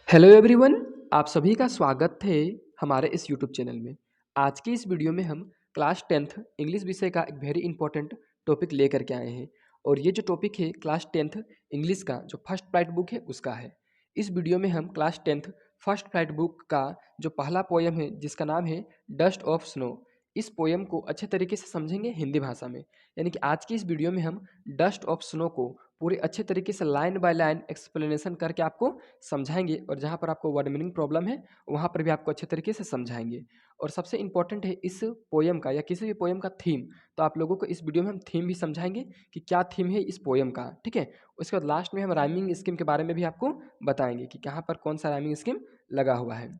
Hello everyone, आप सभी का स्वागत है हमारे इस यूट्यूब चैनल में। आज की इस वीडियो में हम क्लास 10th इंग्लिश विषय का एक वेरी इंपॉर्टेंट टॉपिक लेकर के आए हैं और ये जो टॉपिक है क्लास 10th इंग्लिश का जो फर्स्ट फ्लाइट बुक है उसका है। इस वीडियो में हम class 10th first flight book का जो पहला पोयम है जिसका नाम है डस्ट ऑफ स्नो, इस पोयम को अच्छे तरीके से समझेंगे हिंदी भाषा में। यानी कि आज की इस वीडियो में हम डस्ट ऑफ स्नो को पूरे अच्छे तरीके से लाइन बाय लाइन एक्सप्लेनेशन करके आपको समझाएंगे और जहाँ पर आपको वर्ड मीनिंग प्रॉब्लम है वहाँ पर भी आपको अच्छे तरीके से समझाएंगे। और सबसे इंपॉर्टेंट है इस पोयम का या किसी भी पोयम का थीम, तो आप लोगों को इस वीडियो में हम थीम भी समझाएंगे कि क्या थीम है इस पोयम का, ठीक है। उसके बाद लास्ट में हम राइमिंग स्कीम के बारे में भी आपको बताएंगे कि कहाँ पर कौन सा राइमिंग स्कीम लगा हुआ है।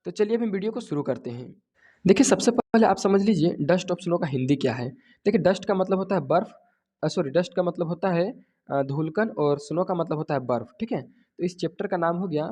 तो चलिए अब हम वीडियो को शुरू करते हैं। देखिए सबसे पहले आप समझ लीजिए डस्ट ऑफ स्नो का हिंदी क्या है। देखिए डस्ट का मतलब होता है बर्फ, सॉरी डस्ट का मतलब होता है धूलकन और स्नो का मतलब होता है बर्फ, ठीक है। तो इस चैप्टर का नाम हो गया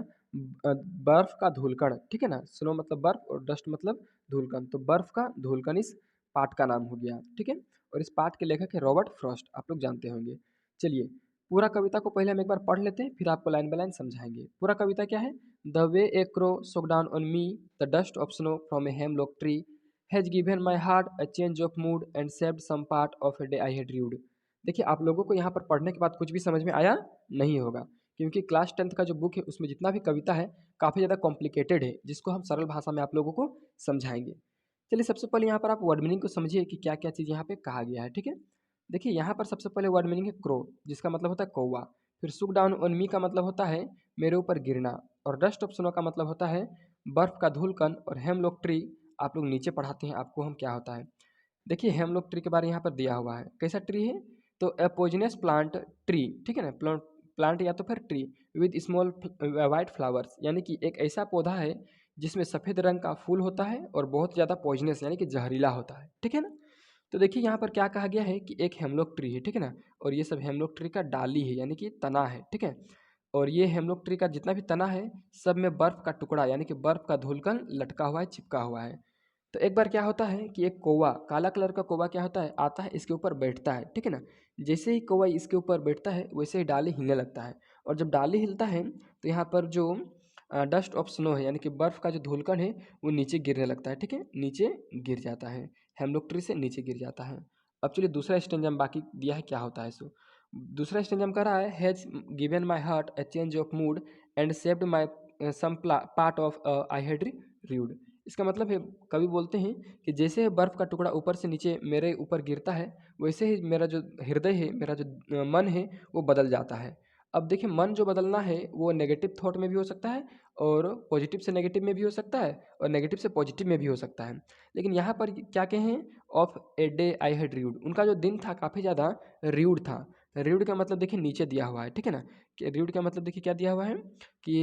बर्फ का धूलकण, ठीक है ना। स्नो मतलब बर्फ और डस्ट मतलब धूलकन, तो बर्फ का धूलकन इस पाठ का नाम हो गया, ठीक है। और इस पाठ के लेखक है रॉबर्ट फ्रॉस्ट, आप लोग जानते होंगे। चलिए पूरा कविता को पहले हम एक बार पढ़ लेते हैं, फिर आपको लाइन बाय लाइन समझाएंगे। पूरा कविता क्या है। The way a crow shook down on me, the dust of snow from a hemlock tree has given my heart a change of mood and saved some part of a day I had rued. देखिए आप लोगों को यहाँ पर पढ़ने के बाद कुछ भी समझ में आया नहीं होगा, क्योंकि क्लास 10th का जो बुक है उसमें जितना भी कविता है काफ़ी ज़्यादा कॉम्प्लिकेटेड है, जिसको हम सरल भाषा में आप लोगों को समझाएंगे। चलिए सबसे पहले यहाँ पर आप वर्ड मीनिंग को समझिए कि क्या क्या चीज़ यहाँ पे कहा गया है, ठीक है। देखिए यहाँ पर सबसे पहले वर्ड मीनिंग है क्रो, जिसका मतलब होता है कौवा। फिर सुक डाउन ऑन मी का मतलब होता है मेरे ऊपर गिरना। और डस्ट ऑफ स्नो का मतलब होता है बर्फ का धूलकन। और हेमलॉक ट्री, आप लोग नीचे पढ़ाते हैं आपको हम क्या होता है। देखिए हेमलॉक ट्री के बारे में यहाँ पर दिया हुआ है, कैसा ट्री है। तो ए पॉइजनस प्लांट ट्री, ठीक है ना। प्लांट या तो फिर tree with small white flowers, यानी कि एक ऐसा पौधा है जिसमें सफ़ेद रंग का फूल होता है और बहुत ज़्यादा पॉइजनस यानी कि जहरीला होता है, ठीक है ना। तो देखिए यहाँ पर क्या कहा गया है कि एक हेमलॉक ट्री है, ठीक है ना। और ये सब हेमलॉक ट्री का डाली है यानी कि तना है, ठीक है। और ये हेमलॉक ट्री का जितना भी तना है सब में बर्फ़ का टुकड़ा यानी कि बर्फ़ का धुलकन लटका हुआ है, चिपका हुआ है। तो एक बार क्या होता है कि एक कौवा, काला कलर का कौवा क्या होता है, आता है इसके ऊपर बैठता है, ठीक है ना। जैसे ही कौवा इसके ऊपर बैठता है वैसे ही डाली हिलने लगता है। और जब डाली हिलता है तो यहाँ पर जो डस्ट ऑफ स्नो है यानी कि बर्फ़ का जो धूलकन है वो नीचे गिरने लगता है, ठीक है, नीचे गिर जाता है। हेमलॉक ट्री से नीचे गिर जाता है। अब चलिए दूसरा स्टेंजम बाकी दिया है क्या होता है सो। दूसरा स्टेंजम कह रहा है has given my heart a change of mood and saved my some part of I had rued. इसका मतलब है, कवि बोलते हैं कि जैसे बर्फ़ का टुकड़ा ऊपर से नीचे मेरे ऊपर गिरता है वैसे ही मेरा जो हृदय है, मेरा जो मन है वो बदल जाता है। अब देखिए मन जो बदलना है वो नेगेटिव थॉट में भी हो सकता है और पॉजिटिव से नेगेटिव में भी हो सकता है और नेगेटिव से पॉजिटिव में भी हो सकता है। लेकिन यहाँ पर क्या कहें, of a day I had read, उनका जो दिन था काफ़ी ज़्यादा रीड था। रीड का मतलब देखिए नीचे दिया हुआ है, ठीक है ना। कि रीड का मतलब देखिए क्या दिया हुआ है कि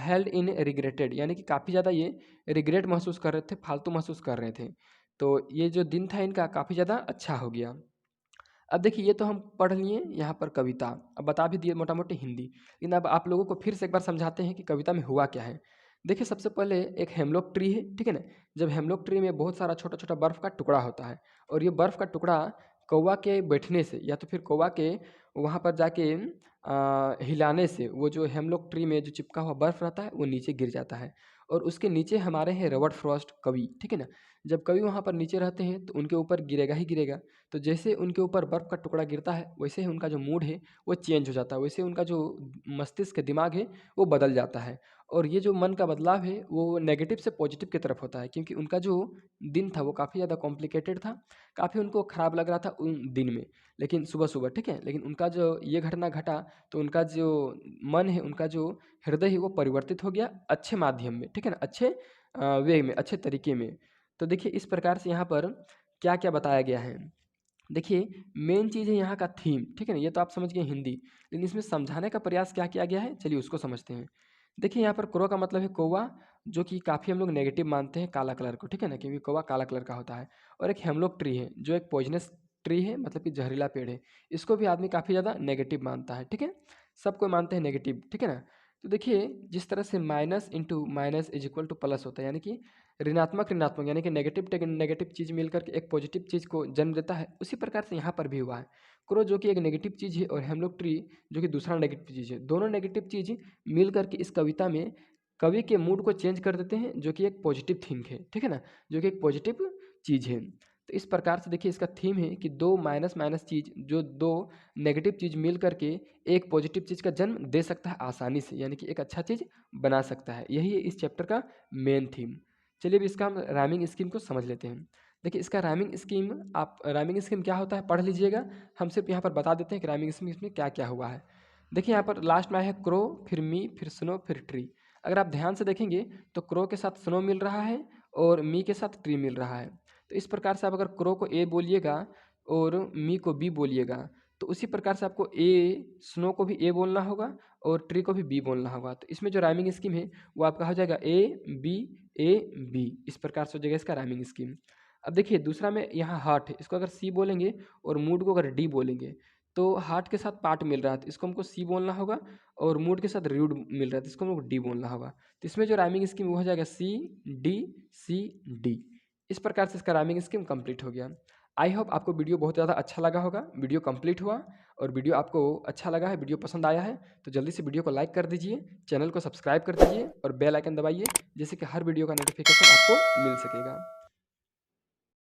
हेल्ड इन रिग्रेटेड, यानी कि काफ़ी ज़्यादा ये रिग्रेट महसूस कर रहे थे, फालतू महसूस कर रहे थे। तो ये जो दिन था इनका काफ़ी ज़्यादा अच्छा हो गया। अब देखिए ये तो हम पढ़ लिए यहाँ पर कविता, अब बता भी दिए मोटा मोटी हिंदी, लेकिन अब आप लोगों को फिर से एक बार समझाते हैं कि कविता में हुआ क्या है। देखिए सबसे पहले एक हेमलॉक ट्री है, ठीक है ना। जब हेमलॉक ट्री में बहुत सारा छोटा छोटा बर्फ़ का टुकड़ा होता है और ये बर्फ़ का टुकड़ा कौवा के बैठने से या तो फिर कौवा के वहाँ पर जाके हिलाने से वो जो हेमलॉक ट्री में जो चिपका हुआ बर्फ़ रहता है वो नीचे गिर जाता है। और उसके नीचे हमारे हैं रॉबर्ट फ्रॉस्ट कवि, ठीक है ना। जब कवि वहाँ पर नीचे रहते हैं तो उनके ऊपर गिरेगा ही गिरेगा। तो जैसे उनके ऊपर बर्फ़ का टुकड़ा गिरता है वैसे ही उनका जो मूड है वो चेंज हो जाता है, वैसे उनका जो मस्तिष्क दिमाग है वो बदल जाता है। और ये जो मन का बदलाव है वो नेगेटिव से पॉजिटिव की तरफ होता है, क्योंकि उनका जो दिन था वो काफ़ी ज़्यादा कॉम्प्लिकेटेड था, काफ़ी उनको ख़राब लग रहा था उन दिन में, लेकिन सुबह सुबह, ठीक है। लेकिन उनका जो ये घटना घटा तो उनका जो मन है, उनका जो हृदय है वो परिवर्तित हो गया अच्छे माध्यम में, ठीक है ना, अच्छे वे में, अच्छे तरीके में। तो देखिए इस प्रकार से यहाँ पर क्या क्या बताया गया है। देखिए मेन चीज़ है यहाँ का थीम, ठीक है ना। ये तो आप समझ गए हिंदी, लेकिन इसमें समझाने का प्रयास क्या किया गया है, चलिए उसको समझते हैं। देखिए यहाँ पर क्रो का मतलब है कौवा, जो कि काफ़ी हम लोग नेगेटिव मानते हैं काला कलर को, ठीक है ना, क्योंकि कौवा काला कलर का होता है। और एक हेमलॉक ट्री है जो एक पॉइजनस ट्री है, मतलब कि जहरीला पेड़ है। इसको भी आदमी काफ़ी ज़्यादा नेगेटिव मानता है, ठीक है। सबको मानते हैं नेगेटिव, ठीक है ना। तो देखिए जिस तरह से minus into minus is equal two plus होता है, यानी कि ऋणात्मक ऋणात्मक यानी कि नेगेटिव नेगेटिव चीज़ मिलकर के एक पॉजिटिव चीज़ को जन्म देता है, उसी प्रकार से यहाँ पर भी हुआ है। क्रो जो कि एक नेगेटिव चीज़ है और हेमलॉक ट्री जो कि दूसरा नेगेटिव चीज़ है, दोनों नेगेटिव चीज़ मिल करके इस कविता में कवि के मूड को चेंज कर देते हैं, जो कि एक पॉजिटिव थिंग है, ठीक है ना, जो कि एक पॉजिटिव चीज़ है। तो इस प्रकार से देखिए इसका थीम है कि दो माइनस माइनस चीज़, जो दो नेगेटिव चीज़ मिल करके एक पॉजिटिव चीज़ का जन्म दे सकता है आसानी से, यानी कि एक अच्छा चीज़ बना सकता है। यही है इस चैप्टर का मेन थीम। चलिए अब इसका हम राइमिंग स्कीम को समझ लेते हैं। देखिए इसका राइमिंग स्कीम क्या होता है पढ़ लीजिएगा। हम सिर्फ यहाँ पर बता देते हैं कि राइमिंग स्कीम इसमें क्या क्या हुआ है। देखिए यहाँ पर लास्ट में आया है क्रो, फिर मी, फिर स्नो, फिर ट्री। अगर आप ध्यान से देखेंगे तो क्रो के साथ स्नो मिल रहा है और मी के साथ ट्री मिल रहा है। तो इस प्रकार से आप अगर क्रो को ए बोलिएगा और मी को बी बोलिएगा, तो उसी प्रकार से आपको स्नो को भी ए बोलना होगा और ट्री को भी बी बोलना होगा। तो इसमें जो राइमिंग स्कीम है वो आपका हो जाएगा ए बी, इस प्रकार से हो जाएगा इसका राइमिंग स्कीम। अब देखिए दूसरा में यहाँ हार्ट है, इसको अगर सी बोलेंगे और मूड को अगर डी बोलेंगे, तो हार्ट के साथ पार्ट मिल रहा है तो इसको हमको सी बोलना होगा, और मूड के साथ रीड मिल रहा है तो इसको हमको डी बोलना होगा। तो इसमें जो राइमिंग स्कीम वो हो जाएगा सी डी। इस प्रकार से इसका राइमिंग स्कीम कंप्लीट हो गया। आई होप आपको वीडियो बहुत ज़्यादा अच्छा लगा होगा। वीडियो कंप्लीट हुआ और वीडियो आपको अच्छा लगा है, वीडियो पसंद आया है तो जल्दी से वीडियो को लाइक कर दीजिए, चैनल को सब्सक्राइब कर दीजिए और बेल आइकन दबाइए, जिससे कि हर वीडियो का नोटिफिकेशन आपको मिल सकेगा।